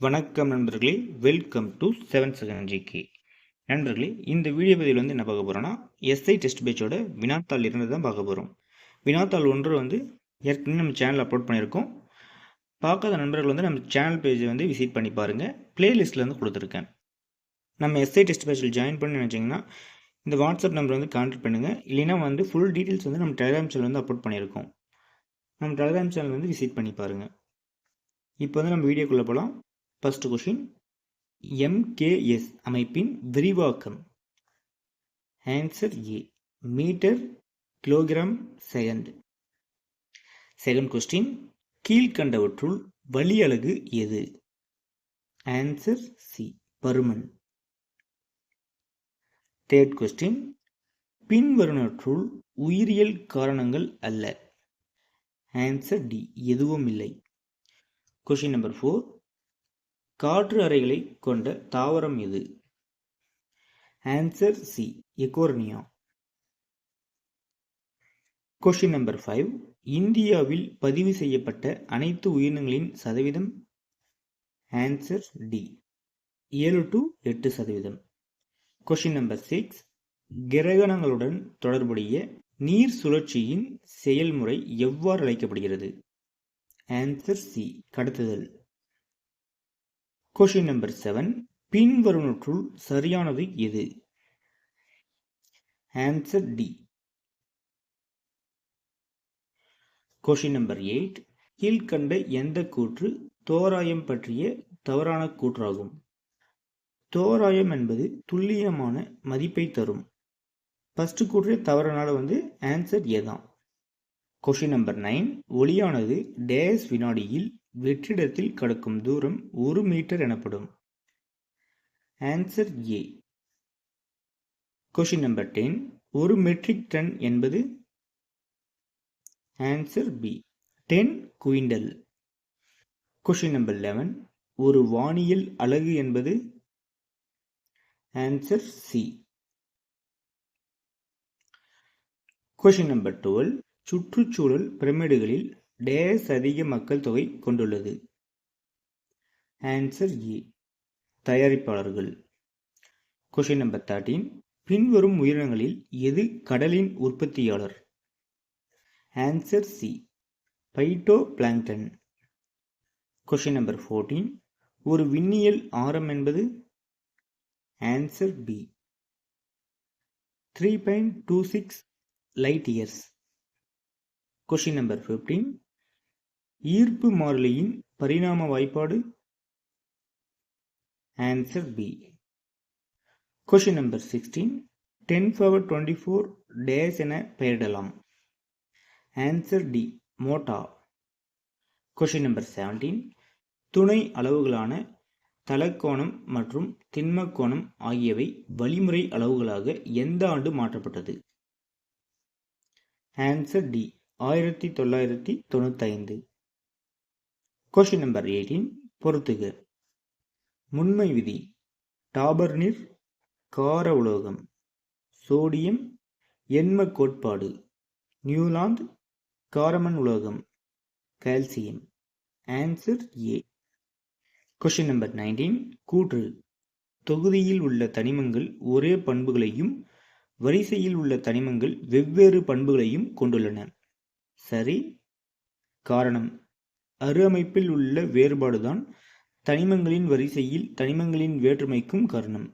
வணக்கம் நண்பர்களே, welcome to 7 second GK. நண்பர்களே, இந்த வீடியோ பதிவில் என்ன பார்க்க போகிறோன்னா, எஸ்ஐ டெஸ்ட் பேட்சோட வினாத்தாள் 2 தான் பார்க்க போகிறோம். வினாத்தாள் 1 ஏற்கனவே நம்ம சேனல் அப்லோட் பண்ணியிருக்கோம். பார்க்காத நண்பர்கள் நம்ம சேனல் பேஜை விசிட் பண்ணி பாருங்கள். பிளேலிஸ்ட்டில் கொடுத்துருக்கேன். நம்ம எஸ்ஐ டெஸ்ட் பேட்சில் ஜாயின் பண்ணி நினச்சிங்கன்னா இந்த வாட்ஸ்அப் நம்பர் கான்டாக்ட் பண்ணுங்கள். இல்லைன்னா ஃபுல் டீட்டெயில்ஸ் நம்ம டெலிகிராம் சேனல் அப்லோட் பண்ணியிருக்கோம். நம்ம டெலிகிராம் சேனல் விசிட் பண்ணி பாருங்கள். இப்போ நம்ம வீடியோக்குள்ளே போகலாம். ஃபர்ஸ்ட் கொஷின், MKS அமைப்பின் விரிவாக்கம். Answer A, metre kilogram second. Second question, கீழ்கண்டவற்றுள் வழி அலகு எது? ஆன்சர் சி, பருமன். தேர்ட் கொஸ்டின், பின்வருவனற்றுள் உயிரியல் காரணங்கள் அல்ல. ஆன்சர் டி, எதுவும் இல்லை. கொஸ்டின் நம்பர் 4, காற்று அறைகளை கொண்ட தாவரம் எது? Answer C, Eichhornia. Question number 5, இந்தியாவில் பதிவு செய்யப்பட்ட அனைத்து உயிரினங்களின் சதவீதம்? Answer D, 7 to 8%. Question number 6, கிரகணங்களுடன் தொடர்புடைய நீர் சுழற்சியின் செயல்முறை எவ்வாறு அழைக்கப்படுகிறது? ஆன்சர் சி, கடத்துதல். கொஸ்டின் நம்பர் 7, பின்வருவனற்றுள் சரியானது எது? Answer D. கொஸ்டின் நம்பர் 8, கீழ்கண்ட எந்த கூற்று தோராயம் பற்றிய தவறான கூற்றாகும்? தோராயம் என்பது துல்லியமான மதிப்பை தரும். ஃபர்ஸ்ட் கூற்று தவறனால ஆன்சர் ஏ தான். கொஸ்டின் நம்பர் 9, ஒளியானது டேஸ் வினாடியில் வெற்றிடத்தில் கடக்கும் தூரம் 1 மீட்டர் எனப்படும். Answer A. Question number 10, 1 metric ton என்பது? Answer B, 10 quintal. Question number 11, ஒரு வானியல் அலகு என்பது? Answer C. கொஸ்டின் நம்பர் 12, சுற்றுச்சூழல் பிரமிடுகளில் டேஸ் அதிக மக்கள் தொகை கொண்டுள்ளது? ஆன்சர் ஏ, தயாரிப்பாளர்கள். கொஸ்டின் நம்பர் 13, பின்வரும் உயிரினங்களில் எது கடலின் உற்பத்தியாளர்? Answer C, phytoplankton. Question number 14, ஒரு விண்ணியல் ஆரம் என்பது? Answer B, 3.26 light years. Question number 15, ஈர்ப்பு மாறிலியின் பரிணாம வாய்ப்பாடு? Answer B. கொஸ்டின் நம்பர் 16, 10^24 டேஸ் என பெயரிடலாம்? ஆன்சர் டி, மோட்டா. கொஸ்டின் நம்பர் 17, துணை அளவுகளான தலக்கோணம் மற்றும் திண்மக்கோணம் ஆகியவை வழிமுறை அளவுகளாக எந்த ஆண்டு மாற்றப்பட்டது? Answer D, 1995. கொஸ்டின் நம்பர் 18, பொறுத்துக. முன்மை விதி, டாபர்னிர், கார உலோகம், சோடியம், எண்ம கோட்பாடு, நியூலாந்து, காரமண் உலோகம், calcium. Answer A. Question number 19, கூற்று, தொகுதியில் உள்ள தனிமங்கள் ஒரே பண்புகளையும் வரிசையில் உள்ள தனிமங்கள் வெவ்வேறு பண்புகளையும் கொண்டுள்ளன. சரி. காரணம், அரு அமைப்பில் உள்ள வேறுபாடுதான் தனிமங்களின் வரிசையில் தனிமங்களின் வேற்றுமைக்கும் காரணம்.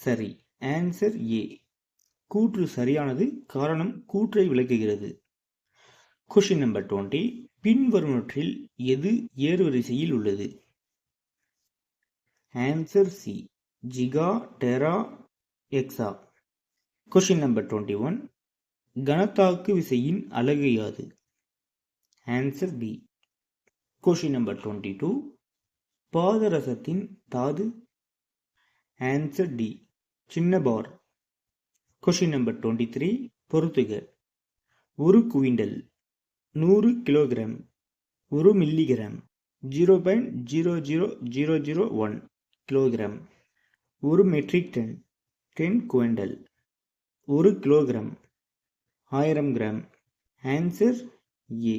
சரி. ஆன்சர் ஏ, கூற்று சரியானது. காரணம் கூற்றை விளக்குகிறது. கொஸ்டின் நம்பர் 20, பின்வருவனற்றில் எது ஏறுவரிசையில் உள்ளது? Answer C, giga, tera, exa. Question number 21, கனத்தாக்கு விசையின் அலகு யாது? Answer B. கொஸ்டின் நம்பர் 22, பாதரசத்தின் தாது? ஆன்சர் டி, சின்ன பார். கொஸ்டின் நம்பர் 23, பொறுத்துக. ஒரு quintal 100 kilogram, 1 milligram, 0.00001 kilogram, 1 metric ton, 10 quintal, 1 kilogram, 1000 gram. Answer A.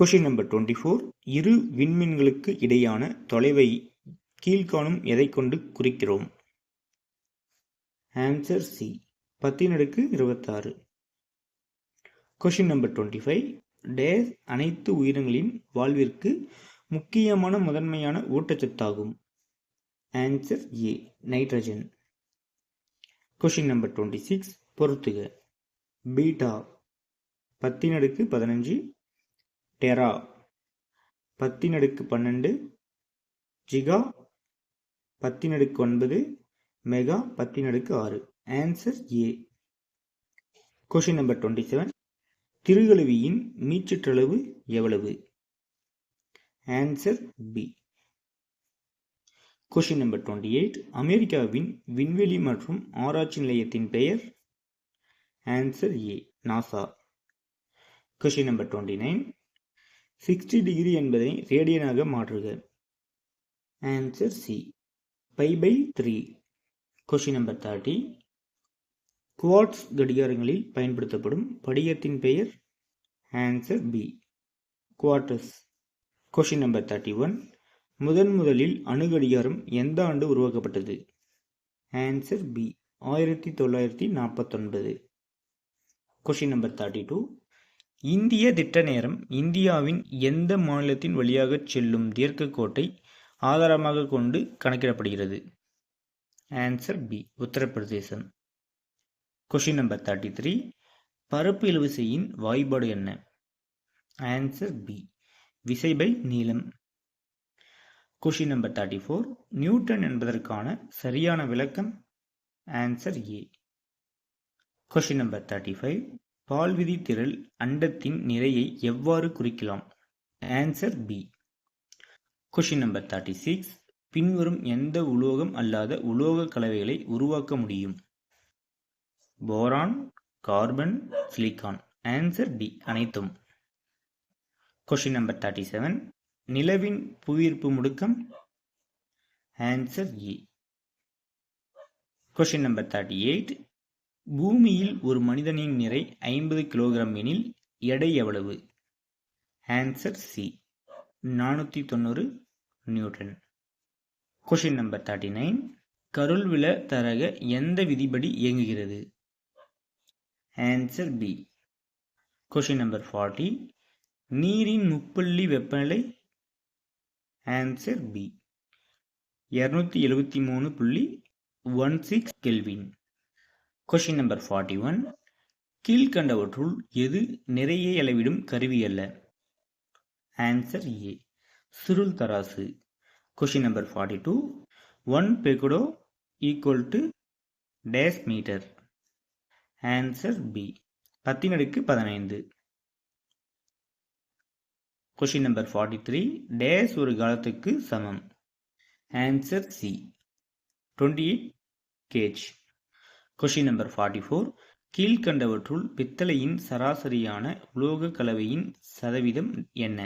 Question number 24. இரு விண்மீன்களுக்கு இடையான தொலைவை கீழ்காணும் எதை கொண்டு குறிக்கிறோம்? Answer C, 10^26. Question number 25. டேஸ் அனைத்து உயிரினங்களின் வாழ்விற்கு முக்கியமான முதன்மையான ஊட்டச்சத்தாகும்? Answer A, nitrogen. Question number 26. பொறுத்துக. Peta 10^15, tera 10^12, giga 10^9, mega 10^6. Answer A. Question number 27. திருகழுவியின் மீச்சுற்றளவு எவ்வளவு? Answer B. Question number 28. அமெரிக்காவின் விண்வெளி மற்றும் ஆராய்ச்சி நிலையத்தின் பெயர்? Answer A, NASA. Question number 29. 60 degree என்பதை ரேடியனாக மாற்றுக. Answer C, π/3. Question number 30. Quartz கடிகாரங்களில் பயன்படுத்தப்படும் படிகத்தின் பெயர்? Answer B, quartz. Question number 31. முதலில் அணுகடிகாரம் எந்த ஆண்டு உருவாக்கப்பட்டது? Answer B, 1949. Question number 32. இந்திய திட்ட நேரம் இந்தியாவின் எந்த மாநிலத்தின் வழியாக செல்லும் தீர்க்க கோட்டை ஆதாரமாக கொண்டு கணக்கிடப்படுகிறது? ஆன்சர் பி, உத்தரப்பிரதேசம். Question number 33. பரப்பு இழுவிசையின் வாய்பாடு என்ன? ஆன்சர் பி, விசை/நீளம். Question number 34. நியூட்டன் என்பதற்கான சரியான விளக்கம்? Answer A. Question number 35. பால்விதி திரள் அண்டத்தின் நிறையை எவ்வாறு குறிக்கலாம்? Answer B. Question number 36. பின்வரும் எந்த உலோகம் அல்லாத உலோக கலவைகளை உருவாக்க முடியும்? Boron, carbon, silicon. Answer D, அனைத்தும். Question number 37. நிலவின் புவியீர்ப்பு முடுக்கம்? Answer A. Question number 38. பூமியில் ஒரு மனிதனின் நிறை 50 கிலோகிராம் எனில் எடை எவ்வளவு? Answer C, 490 newton. Question number 39. கருள்வில தரக எந்த விதிப்படி இயங்குகிறது? Answer B. Question number 40. நீரின் முப்புள்ளி வெப்பநிலை? Answer B, 273.16 kelvin. Question number 41. கீழ்கண்டவற்றுள் எது நிறையை அளவிடும் கருவி அல்ல? ஆன்சர் ஏ, சுருள் தராசு. Question number 42. 1 பெகுடோ = dash metre? Answer B, 10^15. Question number 43. Dash ஒரு காலத்துக்கு சமம்? Answer C, 28 kg. Question number 44. கீழ்கண்டவற்றுள் பித்தளையின் சராசரியான உலோக கலவையின் சதவீதம் என்ன?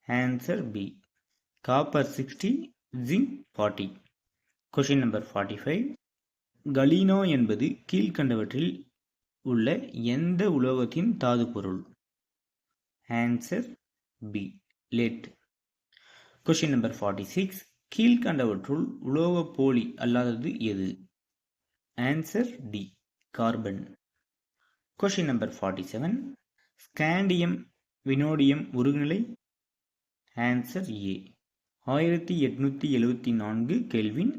Answer B, copper 60, zinc 40. Question number 45. Galena என்பது கீழ்கண்டவற்றில் உள்ள எந்த உலோகத்தின் தாது பொருள்? Answer B, lead. Question number 46. கீழ்கண்டவற்றுள் உலோக போலி அல்லாதது எது? Answer D, carbon. Question number 47. Scandium vanadium உருகுநிலை? Answer A, 1874 kelvin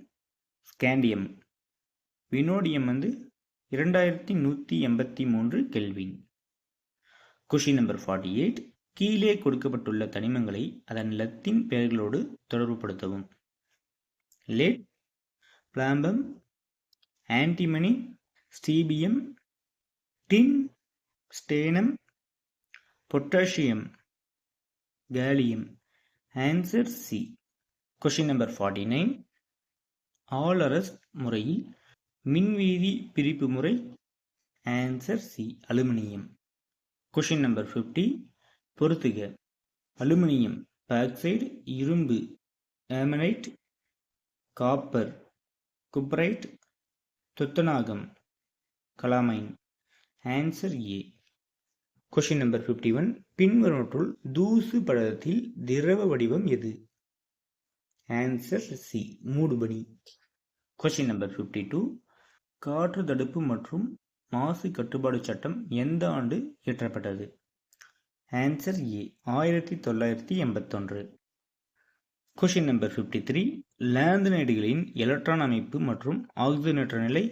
scandium. Vanadium 2183 kelvin. Question number 48. கீழே கொடுக்கப்பட்டுள்ள தனிமங்களை அதன் லத்தீன் பெயர்களோடு தொடர்புபடுத்தவும். Lead, plumbum, antimony, stibium, tin, stannum, potassium, kalium. Answer C. Question number 49. ஆல்-அரஸ்ட் முறையில் மின்வீதி பிரிப்பு முறை? Answer C, aluminium. Question number 50. பொறுத்துக. அலுமினியம் பாக்சைடு, இரும்பு ஆமனைட், காப்பர் குப்ரைட், துத்தநாகம் calamine. Answer A. Question number 51. பின்வருவற்றுள் தூசு படலத்தில் திரவ வடிவம் எது? ஆன்சர் சி, மூடுபனி. Question number 52. காற்று தடுப்பு மற்றும் மாசு கட்டுப்பாடு சட்டம் எந்த ஆண்டு இயற்றப்பட்டது? Answer A, 1981. Question number 53. லாந்தனைடுகளின் எலக்ட்ரான் அமைப்பு மற்றும் ஆக்சிஜனேற்ற நிலை?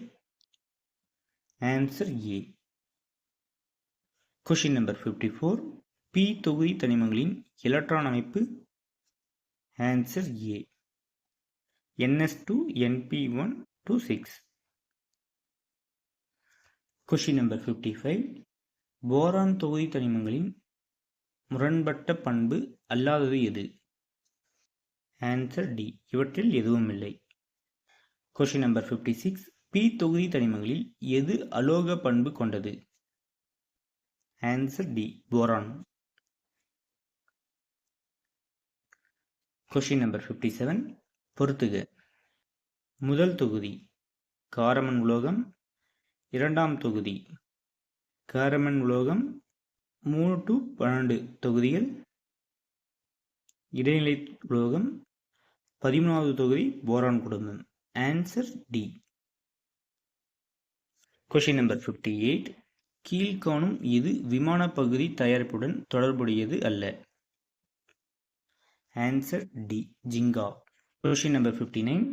Answer A. Question number 54. P தொகுதி தனிமங்களின் எலக்ட்ரான் அமைப்பு? Answer A, ns2np126. Question number 55. Boron தொகுதி தனிமங்களின் முரண்பட்ட பண்பு அல்லாதது எது? ஆன்சர் டி, இவற்றில் எதுவும் இல்லை. Question number 56. பி தொகுதி தனிமங்களில் எது அலோக பண்பு கொண்டது? Answer D, boron. Question number 57. பொறுத்துக. முதல் தொகுதி காரமண் உலோகம், இரண்டாம் தொகுதி காரமண் உலோகம், 3 to 12 தொகுதிகள் இடைநிலை உலோகம், 13வது தொகுதி போரான் குடும்பம். Answer D. Question number 58. கீழ்காணும் இது விமான பகுதி தயாரிப்புடன் தொடர்புடையது அல்ல? ஆன்சர் டி, ஜிங்கா. Question number 59.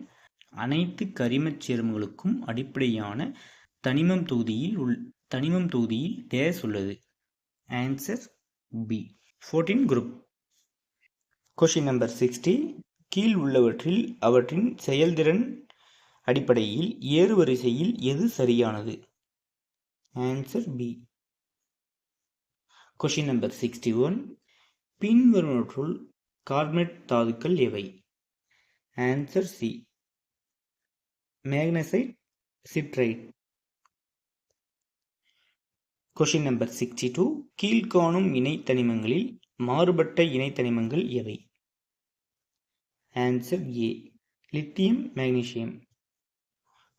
அனைத்து கரிமச் சேர்மங்களுக்கும் அடிப்படையான தனிமம் தொகுதியில் டேஸ் உள்ளது? Answer B, 14 group. Question number 60. கீழ் உள்ளவற்றில் அவற்றின் செயல்திறன் அடிப்படையில் ஏறுவரிசையில் எது சரியானது? Answer B. Question number 61. பின்வருவற்றுள் கார்பனேட் தாதுக்கள் எவை? Answer C, magnesite, siderite. Question number 62. கீழ்காணும் இணை தனிமங்களில் மாறுபட்ட இணை தனிமங்கள் எவை? ஆன்சர் ஏ, லித்தியம், மேக்னீசியம்.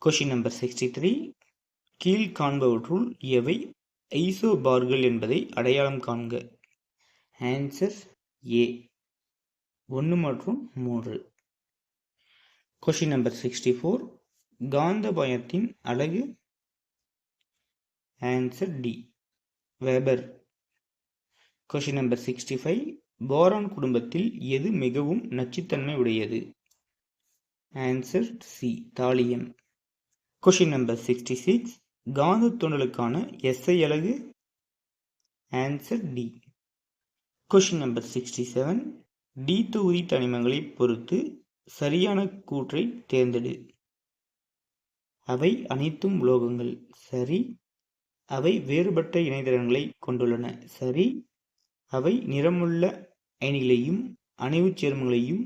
Question number 63. கீழ்காண்பவற்றுள் எவை ஐசோபார்கள் என்பதை அடையாளம் காண்க? ஆன்சர் ஏ, 1 மற்றும் 3. Question number 64. காந்தபாயத்தின் அலகு? Answer D, weber. Question number 65. Boron குடும்பத்தில் எது மிகவும் நச்சுத்தன்மை உடையது? Answer C, thallium. Question number 66. காந்த தூண்டலுக்கான SI அலகு? Answer D. Question number 67. D தொகுதி தனிமங்களை பொறுத்து சரியான கூற்றை தேர்ந்தெடு. அவை அனைத்தும் உலோகங்கள். சரி. அவை வேறுபட்ட இணைதிறன்களை கொண்டுள்ளன. சரி. அவை நிறமுள்ள அயனிகளையும் அணைவுச் சேர்மங்களையும்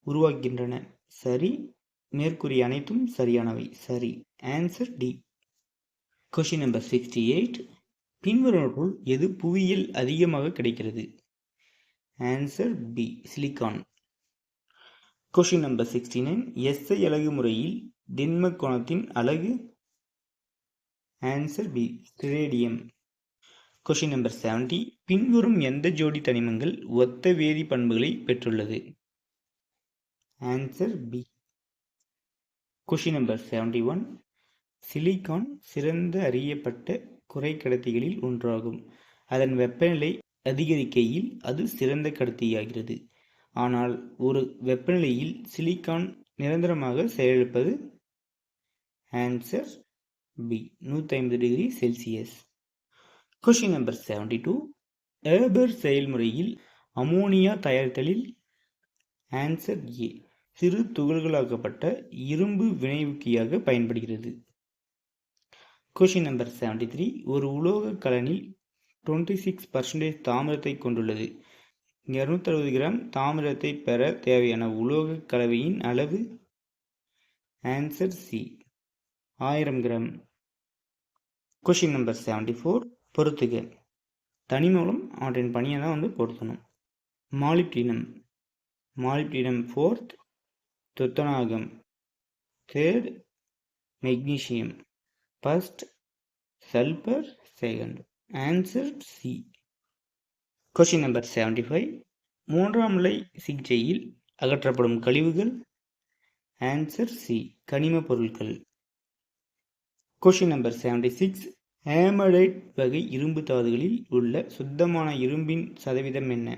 உருவாக்குகின்றன. சரி. மேற்கூறிய அனைத்தும் சரியானவை. சரி. Answer D. Question number 68. பின்வருவற்றுள் எது புவியியல் அதிகமாக கிடைக்கிறது? Answer B, silicon. Question number 69. SI அலகு முறையில் திண்ம கோணத்தின் அலகு? Answer B, radium. Question number 70. பின்வரும் எந்த ஜோடி தனிமங்கள் ஒத்த வேதி பண்புகளை பெற்றுள்ளது? Answer B. Question number 71. Silicon சிறந்த அறியப்பட்ட குறைக்கடத்திகளில் ஒன்றாகும். அதன் வெப்பநிலை அதிகரிக்கையில் அது சிறந்த கடத்தியாகிறது. ஆனால் ஒரு வெப்பநிலையில் சிலிக்கான் நிரந்தரமாக செயலிழப்பது? Answer B, 150 degree celsius. Question number 72. Haber செயல்முறையில் அமோனியா தயாரித்தலில்? ஆன்சர் ஏ, சிறு துகள்களாக்கப்பட்ட இரும்பு வினையூக்கியாக பயன்படுகிறது. Question number 73. ஒரு உலோக கலனில் 26% தாமிரத்தை கொண்டுள்ளது. 260 கிராம் தாமிரத்தை பெற தேவையான உலோக கலவையின் அளவு? Answer C, 1000 gram. Question number 74. பொறுத்துக. தனிமூலம் அவற்றின் பணியை தான் பொருத்தணும். மாலிப்டினம் 4th, துத்தநாகம் 3rd, magnesium 1st, sulphur 2nd. Answer C, question number 75. மூன்றாம் நிலை சிகிச்சையில் அகற்றப்படும் கழிவுகள். ஆன்சர் சி, கனிம பொருட்கள். Question number 76. ஹேமடைட் வகை இரும்பு தாதுகளில் உள்ள சுத்தமான இரும்பின் சதவீதம் என்ன?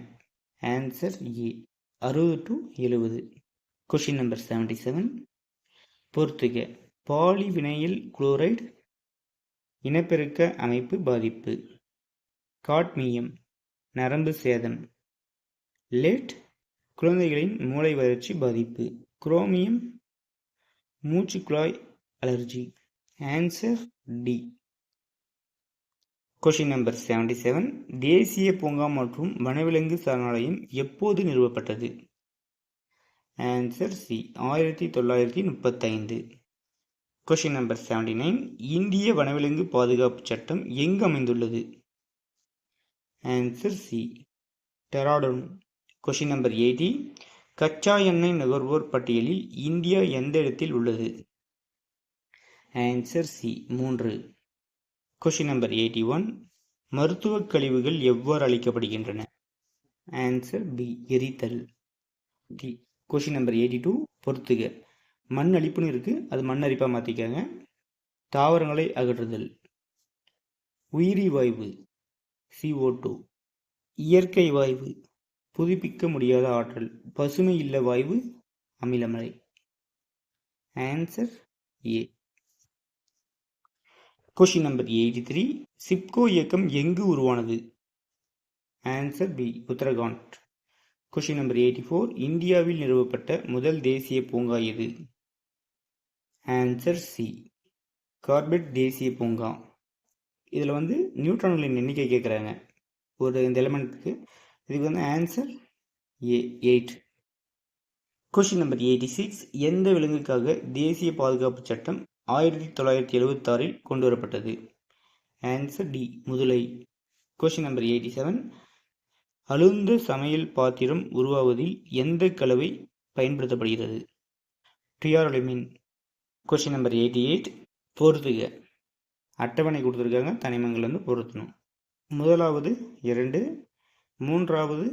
Answer A, 60 to 70. Question number 77. பொறுத்துக. பாலிவினைல் குளோரைடு இனப்பெருக்க அமைப்பு பாதிப்பு. காட்மியம் நரம்பு சேதம். லெட் குழந்தைகளின் மூளை வளர்ச்சி பாதிப்பு. குரோமியம் மூச்சுக்குழாய் allergy. Answer D. Question number 77. தேசிய பூங்கா மற்றும் வனவிலங்கு சரணாலயம் எப்போது நிறுவப்பட்டது? Answer C, 1935. Question number 79. இந்திய வனவிலங்கு பாதுகாப்பு சட்டம் எங்கு அமைந்துள்ளது? Answer C, Dehradun. Question number 80. கச்சா எண்ணெய் நுகர்வோர் பட்டியலில் இந்தியா எந்த இடத்தில் உள்ளது? Answer C, 3. Question number 81. மருத்துவ கழிவுகள் எவ்வாறு அளிக்கப்படுகின்றன? ஆன்சர் பி, எரித்தல். Question number 82. பொறுத்துக. மண் அளிப்புன்னு இருக்கு, அது மண் அரிப்பா மாத்திக்காங்க. தாவரங்களை அகற்றுதல். உயிரி வாயு CO2. இயற்கை வாயு புதுப்பிக்க முடியாத ஆற்றல். பசுமை இல்ல வாயு அமிலமலை. Answer A. Question number 83. Chipko இயக்கம் எங்கு உருவானது? Answer B, Uttarakhand. Question number 84. இந்தியாவில் நிறுவப்பட்ட முதல் தேசிய பூங்கா எது? ஆன்சர் சி, கார்பெட் தேசிய பூங்கா. இதில் நியூட்ரான்களின் எண்ணிக்கை கேட்குறாங்க இந்த எலிமெண்ட்டுக்கு. இதுக்கு ஆன்சர் ஏ, 8. Question number 86. எந்த விலங்குக்காக தேசிய பாதுகாப்பு சட்டம் 1976 கொண்டு வரப்பட்டது? ஆன்சர் டி, முதலை. Question number 87. அழுந்த சமையல் பாத்திரம் உருவாவதில் எந்த கலவை பயன்படுத்தப்படுகிறது? டியாரொலிமின். Question number 88. பொறுத்துக. அட்டவணை கொடுத்துருக்காங்க, தனிமங்கள் பொருத்தணும். முதலாவது 2, மூன்றாவது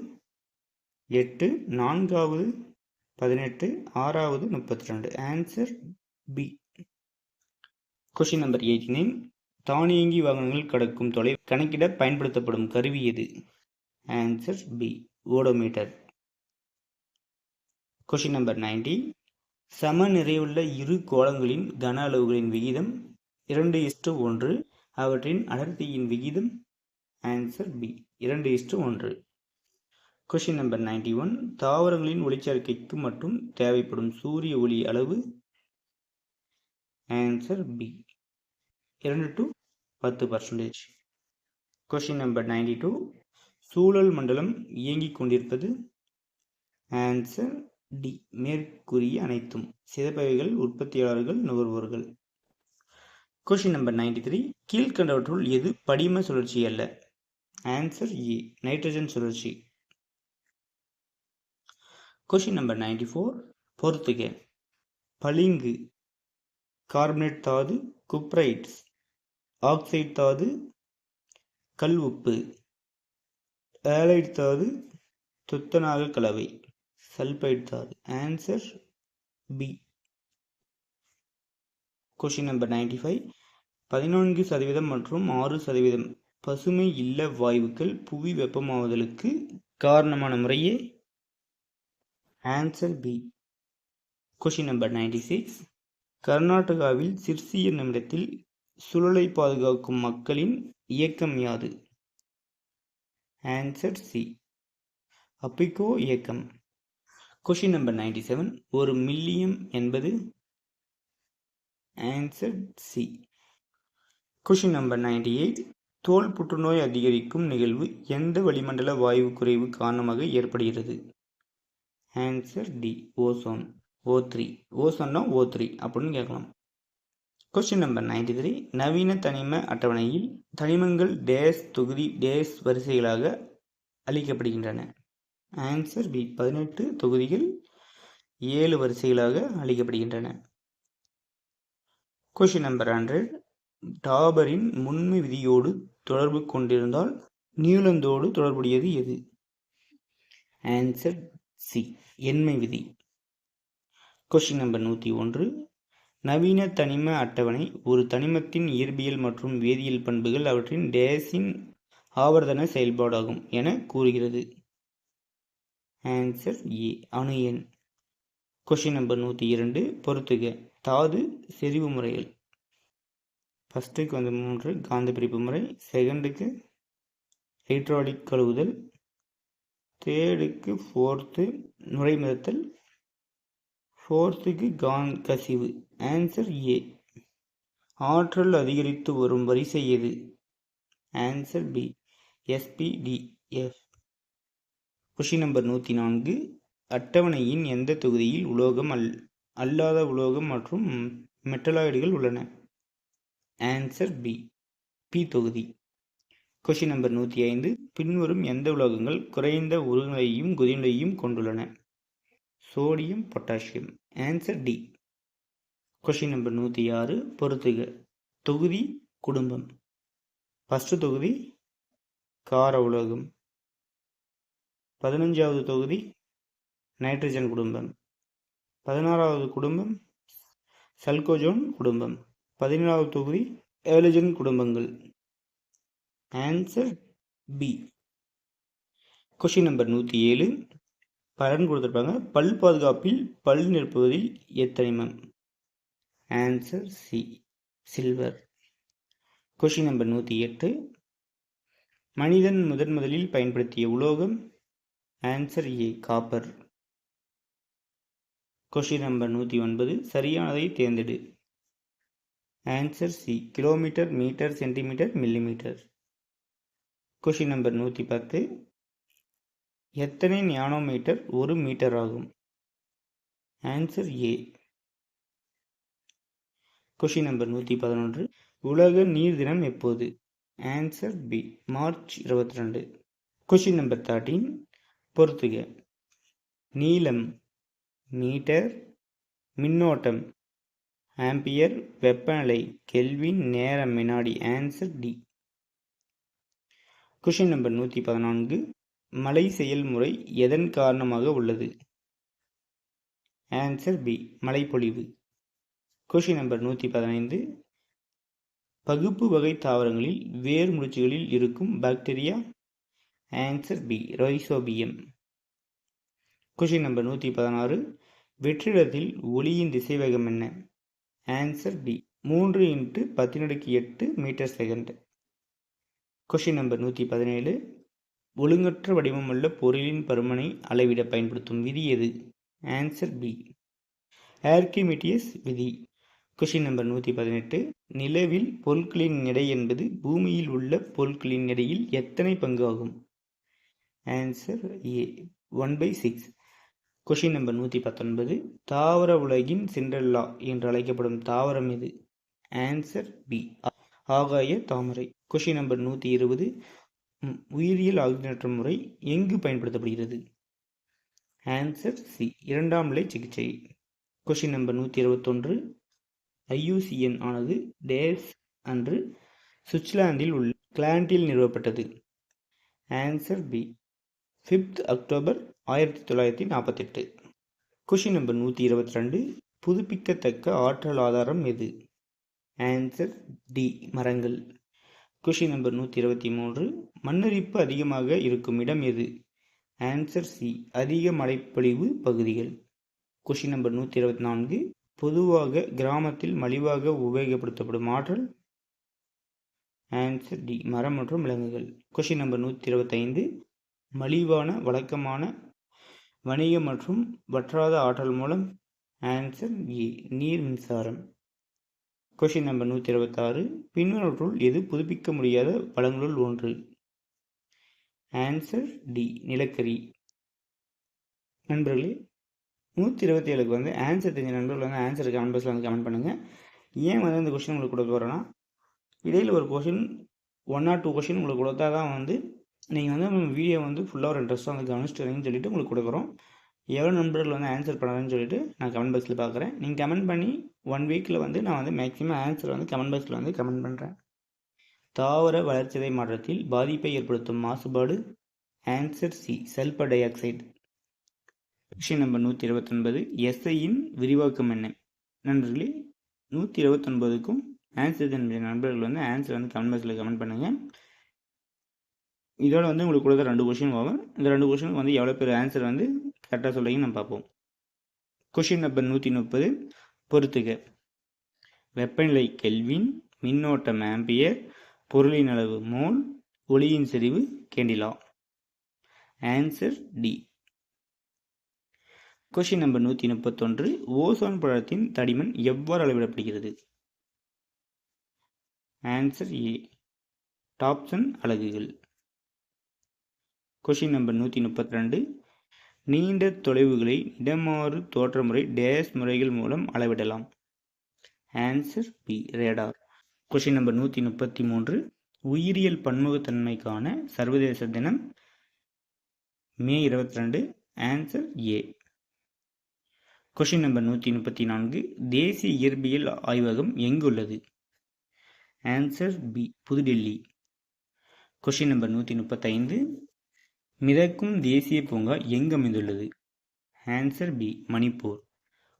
8, நான்காவது 18, ஆறாவது 32. Answer B. Question number 89. தானியங்கி வாகனங்கள் கடக்கும் தொலை கணக்கிட பயன்படுத்தப்படும் கருவி எது? Answer B, odometer. Question number 90. சம நிறையுள்ள இரு கோளங்களின் கன அளவுகளின் விகிதம் 2:1. அவற்றின் அடர்த்தியின் விகிதம்? Answer B, 2:1. Question number 91. தாவரங்களின் ஒளிச்சேர்க்கைக்கு மட்டும் தேவைப்படும் சூரிய ஒளி அளவு? Answer B, 2 to 10%. Question number 92. சூழல் மண்டலம் இயங்கிக் கொண்டிருப்பது? ஆன்சர் டி, மேற்கூறிய அனைத்தும். சிதைப்பவைகள், உற்பத்தியாளர்கள், நுகர்வோர்கள். Question number 93. கீழ்கண்டவற்றுள் எது படிம சுழற்சி அல்ல? ஆன்சர் ஏ, நைட்ரஜன் சுழற்சி. Question number 94. பொறுத்துக. பளிங்கு கார்பனேட் தாது, குப்ரைட்ஸ் ஆக்சைடு தாது, கல் உப்பு ஆலைடு தாது, துத்தநாக கலவை சல்பைடு தாது. Answer B. Question number 95. 14% மற்றும் 6% பசுமை இல்ல வாயுக்கள் புவி வெப்பமாவதலுக்கு காரணமான முறையே? Answer B. Question number 96. கர்நாடகாவில் சிர்சி என்னுமிடத்தில் சுழலை பாதுகாக்கும் மக்களின் இயக்கம் யாது? ஆன்சர் சி, அப்பிகோ இயக்கம். Question number 97. ஒரு மில்லியம் என்பது? Answer C. Question number 98. தோல் புற்றுநோய் அதிகரிக்கும் நிகழ்வு எந்த வளிமண்டல வாயு குறைவு காரணமாக ஏற்படுகிறது? Answer D, ozone. O3. ஓசோன்னா O3 அப்படின்னு கேட்கலாம். Question number 93. நவீன தனிம அட்டவணையில் தனிமங்கள் டேஸ் தொகுதி டேஸ் வரிசைகளாக அளிக்கப்படுகின்றன? ஆன்சர் பி, 18 தொகுதிகள் 7 வரிசைகளாக அளிக்கப்படுகின்றன. Question number 100. டாபரின் முன்மை விதியோடு தொடர்பு கொண்டிருந்தால் நியூலந்தோடு தொடர்புடையது எது? ஆன்சர் சி, எண்மை விதி. Question number 101. நவீன தனிம அட்டவணை ஒரு தனிமத்தின் இயற்பியல் மற்றும் வேதியியல் பண்புகள் அவற்றின் டேஸின் ஆவர்த்தன செயல்பாடாகும் என கூறுகிறது. ஆன்சர் ஏ, அணு எண். Question number 102. பொறுத்துக. தாது செறிவு முறைகள். ஃபஸ்ட்டுக்கு 3 காந்த பிரிப்பு முறை, செகண்டுக்கு ஹைட்ராலிக் கழுவுதல், தேர்டுக்கு 4th நுரைமிதத்தல், 4th கசிவு. Answer A. ஆற்றல் அதிகரித்து வரும் வரிசை எது? Answer B, SPDF. Question number 104. அட்டவணையின் எந்த தொகுதியில் உலோகம் அல்லாத உலோகம் மற்றும் மெட்டலாய்டுகள் உள்ளன? ஆன்சர் பி, பி தொகுதி. Question number 105. பின்வரும் எந்த உலோகங்கள் குறைந்த உருகுநிலையையும் கொதிநிலையையும் கொண்டுள்ளன? Sodium, potassium. Answer D. Question number 106. பொறுத்துக. தொகுதி குடும்பம். ஃபர்ஸ்ட் தொகுதி கார உலோகம், 15வது தொகுதி நைட்ரஜன் குடும்பம், 16வது குடும்பம் சல்கோஜோன் குடும்பம், 17வது தொகுதி ஏலஜன் குடும்பங்கள். Answer B. Question number 107. பலன் கொடுத்துருப்பாங்க. பல் பாதுகாப்பில் பல் நிரப்புவதில் எத்தனிமம்? Answer C, silver. Question number 108. மனிதன் முதலில் பயன்படுத்திய உலோகம்? Answer A, copper. Question number 109. சரியானதை தேர்ந்தெடு. Answer C, kilometre, metre, centimetre, millimetre. Question number 110. எத்தனை நானோமீட்டர் 1 மீட்டர் ஆகும்? Answer A. Question number 111. உலக நீர் தினம் எப்போது? Answer B, March 22. Question number 13. பொறுத்துக. நீளம் மீட்டர், மின்னோட்டம் ஆம்பியர், வெப்பநிலை கெல்வின், நேரம் வினாடி. Answer D. Question number 114. மழை செயல்முறை எதன் காரணமாக உள்ளது? ஆன்சர் பி, மழைப்பொழிவு. Question number 115. பகுப்பு வகை தாவரங்களில் வேர் முடிச்சுகளில் இருக்கும் பாக்டீரியா? Answer B, rhizobium. Question number 116. வெற்றிடத்தில் ஒளியின் திசைவேகம் என்ன? Answer B, 3 × 10⁸ metre second. Question number 117. ஒழுங்கற்ற வடிவமுள்ள பொருளின் பருமனை அளவிட பயன்படுத்தும் விதி எது? ஆன்சர் பி, ஆர்கிமிடியஸ் விதி. Question number 118. நிலவில் பொருட்களின் எடை என்பது பூமியில் உள்ள பொருட்களின் எடையில் எத்தனை பங்கு ஆகும்? ஆன்சர் ஏ, 1/6. Question number 119. தாவர உலகின் சிண்ட்ரெல்லா என்று அழைக்கப்படும் தாவரம் எது? ஆன்சர் பி, ஆகாய தாமரை. Question number 120. உயிரியல் ஆக்சிஜனேற்ற முறை எங்கு பயன்படுத்தப்படுகிறது? ஆன்சர் சி, 2ஆம் நிலை சிகிச்சை. Question number 121. IUCN ஆனது டேஸ் அன்று சுவிட்சர்லாந்தில் உள்ள கிளாண்டில் நிறுவப்பட்டது? Answer B, 5th October 1948. Question number 122. புதுப்பிக்கத்தக்க ஆற்றல் ஆதாரம் எது? ஆன்சர் டி, மரங்கள். Question number 123. மண்ணரிப்பு அதிகமாக இருக்கும் இடம் எது? ஆன்சர் சி, அதிக மழைப்பொழிவு பகுதிகள். Question number 124. பொதுவாக கிராமத்தில் மலிவாக உபயோகப்படுத்தப்படும் ஆற்றல்? ஆன்சர் டி, மரம் மற்றும் விலங்குகள். Question number 125. மலிவான வழக்கமான வணிக மற்றும் வற்றாத ஆற்றல் மூலம்? ஆன்சர் ஏ, நீர் மின்சாரம். Question number 126. பின்வருவற்றுள் எது புதுப்பிக்க முடியாத வளங்களுள் ஒன்று? ஆன்சர் டி, நிலக்கரி. நண்பர்களே, 127க்கு ஆன்சர் தெரிஞ்ச நண்பர்கள் ஆன்சர் கமெண்ட் பாக்ஸில் கமெண்ட் பண்ணுங்கள். ஏன் இந்த கொஸ்டின் உங்களுக்கு கொடுக்க போகிறேன்னா, இடையில் ஒரு கொஸ்டின் 1 or 2 கொஸ்டின் உங்களுக்கு கொடுத்தா தான் நீங்கள் வீடியோ ஃபுல்லாக ஒரு இன்ட்ரெஸ்ட்டாக கவனிச்சிட்டுன்னு சொல்லிட்டு உங்களுக்கு கொடுக்குறோம். எவ்வளோ நண்பர்கள் ஆன்சர் பண்ணுறேன்னு சொல்லிட்டு நான் கமெண்ட் பாக்ஸில் பார்க்குறேன். நீங்கள் கமெண்ட் பண்ணி 1 வீக்கில் நான் மேக்ஸிமம் ஆன்சர் கமெண்ட் பாக்ஸில் கமெண்ட் பண்ணுறேன். தாவர வளர்சிதை மாற்றத்தில் பாதிப்பை ஏற்படுத்தும் மாசுபாடு. Answer C, sulphur di oxide. Question number 129. எஸ்ஐயின் விரிவாக்கம் என்ன? நண்பர்களே, 129க்கும் ஆன்சர் தெரிஞ்ச நண்பர்கள் வந்து ஆன்சர் வந்து கமெண்ட் பாக்ஸில் கமெண்ட் பண்ணுங்கள். இதோட வந்து உங்களுக்கு கொடுத்த 2 கொஷின் ஆகும். இந்த 2 கொஷினுக்கு வந்து எவ்வளோ பேர் ஆன்சர் வந்து கரெக்டாக சொல்கிறீங்கன்னு நம்ம பார்ப்போம். Question number 130. பொறுத்துக. வெப்பநிலை கெல்வின், மின்னோட்டம் ஆம்பியர், பொருளின் அளவு மோல், ஒளியின் செறிவு candela. Answer D. Question number 131. Ozone படலத்தின் தடிமன் எவ்வாறு அளவிடப்படுகிறது? ஆன்சர் ஏ, டாப்சன் அலகுகள். Question number 132. நீண்ட தொலைவுகளை இடமாறு தோற்றமுறை டேஸ் முறைகள் மூலம் அளவிடலாம். Answer B, radar. Question number 133. உயிரியல் பன்முகத்தன்மைக்கான சர்வதேச தினம் May 22. Answer A. Question number 134. தேசிய இயற்பியல் ஆய்வகம் எங்குள்ளது? ஆன்சர் பி, புதுடெல்லி. Question number 135. மிதக்கும் தேசிய பூங்கா எங்கு அமைந்துள்ளது? Answer B, Manipur.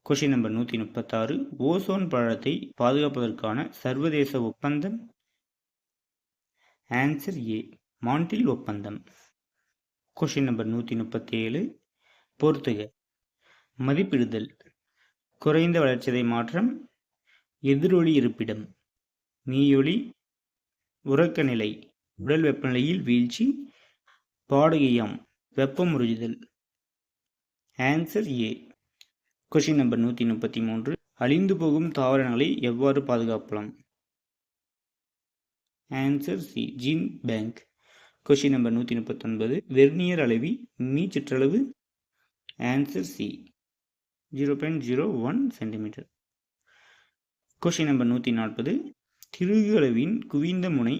Question number 136. Ozone படலத்தை பாதுகாப்பதற்கான சர்வதேச ஒப்பந்தம்? ஆன்சர் ஏ, மான்ட்ரில் ஒப்பந்தம். Question number 137. பொறுத்துக. மதிப்பிடுதல். குறைந்த வளர்சிதை மாற்றம், எதிரொலி இருப்பிடம், மீயொலி, உறக்க நிலை, உடல் வெப்பநிலையில் வீழ்ச்சி, பாடுகையாம், வெப்பம் உறிஞ்சுதல். Answer A. Question number 133. அழிந்து போகும் தாவரங்களை எவ்வாறு பாதுகாக்கலாம்? Answer C, gene bank. Question number 139. Vernier அளவி மீச்சிற்றளவு? Answer C, 0.01 centimetre. Question number 140. திருகு அளவின் குவிந்த முனை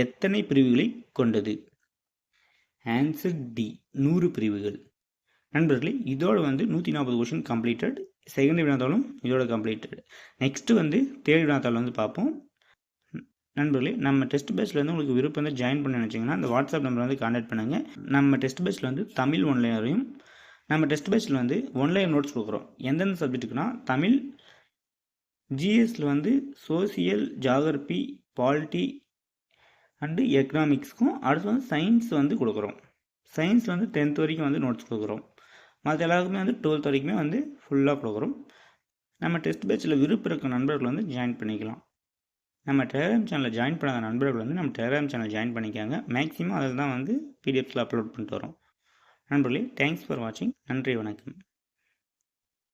எத்தனை பிரிவுகளை கொண்டது? ஆன்சர் டி, 100 பிரிவுகள். நண்பர்களே, இதோட வந்து 140 கொஷின் கம்ப்ளீட்டட். செகண்ட் வினாத்தாலும் இதோட கம்ப்ளீட்டட். நெக்ஸ்ட்டு வந்து தேர்ட் வினாத்தாள் வந்து பார்ப்போம். நண்பர்களே, நம்ம டெஸ்ட் பேட்சில் வந்து உங்களுக்கு விருப்பம் வந்து ஜாயின் பண்ண நினச்சிங்கன்னா அந்த வாட்ஸ்அப் நம்பர் வந்து கான்டாக்ட் பண்ணுங்கள். நம்ம டெஸ்ட் பேட்சில் வந்து தமிழ் ஒன்லைனரையும் நம்ம டெஸ்ட் பேட்சில் வந்து ஒன்லைன் நோட்ஸ் கொடுக்குறோம். எந்தெந்த சப்ஜெக்ட்டுக்குன்னா தமிழ், ஜிஎஸ்சில் வந்து சோசியல், ஜாகிரபி, பாலிட்டி அண்டு எக்கனாமிக்ஸ்க்கும், அடுத்து வந்து சயின்ஸ் வந்து கொடுக்குறோம். சயின்ஸ் வந்து 10th வரைக்கும் வந்து நோட்ஸ் கொடுக்குறோம். மற்ற எல்லாருக்குமே வந்து 12th வரைக்குமே வந்து ஃபுல்லாக கொடுக்குறோம். நம்ம டெஸ்ட் பேட்சில் விருப்பம் இருக்க நண்பர்கள் வந்து ஜாயின் பண்ணிக்கலாம். நம்ம டெலிகிராம் சேனலில் ஜாயின் பண்ணாத நண்பர்கள் வந்து நம்ம டெலிகிராம் சேனல் ஜாயின் பண்ணிக்காங்க. மேக்ஸிமம் அதில் தான் வந்து பிடிஎஃப்ஸில் அப்லோட் பண்ணிட்டு வரோம். நண்பர்களே, தேங்க்ஸ் ஃபார் வாட்சிங். நன்றி, வணக்கம்.